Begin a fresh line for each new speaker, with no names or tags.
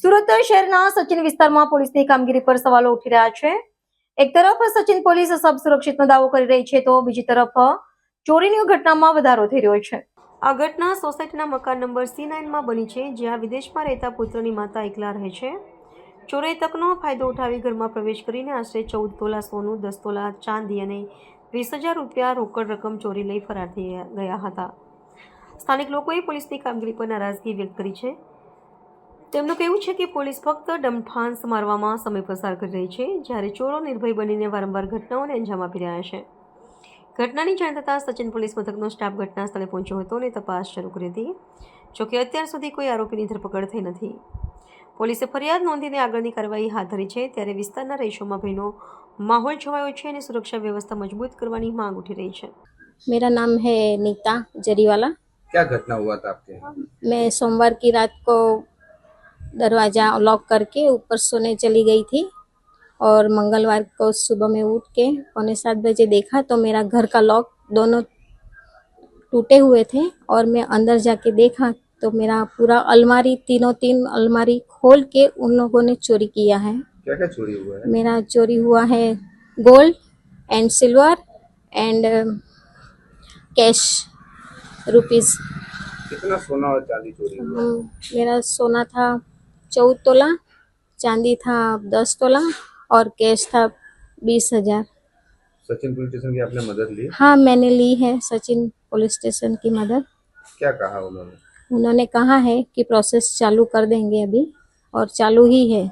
સુરત શહેરના સચિન વિસ્તારમાં પોલીસની કામગીરી પર સવાલો ઉઠી રહ્યા છે। એક તરફ સચિન પોલીસ સબ સુરક્ષિતનો દાવો કરી રહી છે તો બીજી તરફ ચોરીની ઘટનામાં વધારો થઈ રહ્યો છે। આ ઘટના સોસાયટીના મકાન નંબર C9 માં બની છે, જ્યાં વિદેશમાં રહેતા પુત્રની માતા એકલા રહે છે। ચોરે તકનો ફાયદો ઉઠાવી ઘરમાં પ્રવેશ કરીને આશરે 14 તોલા સોનું, 10 તોલા ચાંદી અને 20,000 રૂપિયા રોકડ રકમ ચોરી લઈ ફરાર થઈ ગયા હતા। સ્થાનિક લોકોએ પોલીસની કામગીરી પર નારાજગી વ્યક્ત કરી છે। તેમનું કહેવું છે કે પોલીસ ફક્ત ડમઠાંસ મારવામાં સમય પસાર કરી રહી છે, જ્યારે ચોરો નિર્ભય બનીને વારંવાર ઘટનાઓને અંજામ આપી રહ્યા છે। ઘટનાની જાણ થતાં સચિન પોલીસ મથકનો સ્ટાફ ઘટના સ્થળે પહોંચ્યો હતો અને તપાસ શરૂ કરી હતી। જોકે અત્યાર સુધી કોઈ આરોપીની ધરપકડ થઈ નથી। પોલીસે ફરિયાદ નોંધીને આગળની કાર્યવાહી હાથ ધરી છે, ત્યારે વિસ્તારના રહીશોમાં ભયનો માહોલ છવાયો છે અને સુરક્ષા વ્યવસ્થા મજબૂત કરવાની માંગ ઉઠી રહી છે।
मेरा नाम है नीता जरीवाला।
क्या घटना हुआ था आपके?
मैं सोमवार की रात को दरवाज़ा लॉक करके ऊपर सोने चली गई थी और मंगलवार को सुबह में उठ के 6:45 बजे देखा तो मेरा घर का लॉक दोनों टूटे हुए थे और मैं अंदर जाके देखा तो मेरा पूरा अलमारी तीन अलमारी खोल के उन लोगों ने चोरी किया है।
क्या क्या चोरी हुआ है?
मेरा चोरी हुआ है gold and silver and cash rupees.
कितना सोना और चांदी चोरी हुआ?
मेरा सोना था 14 तोला, चांदी था 10 तोला और कैश था 20,000।
सचिन पुलिस स्टेशन की आपने मदद ली?
हाँ, मैंने ली है सचिन पुलिस स्टेशन की मदद।
क्या कहा उन्होंने?
उन्होंने कहा है कि प्रोसेस चालू कर देंगे अभी और चालू ही है।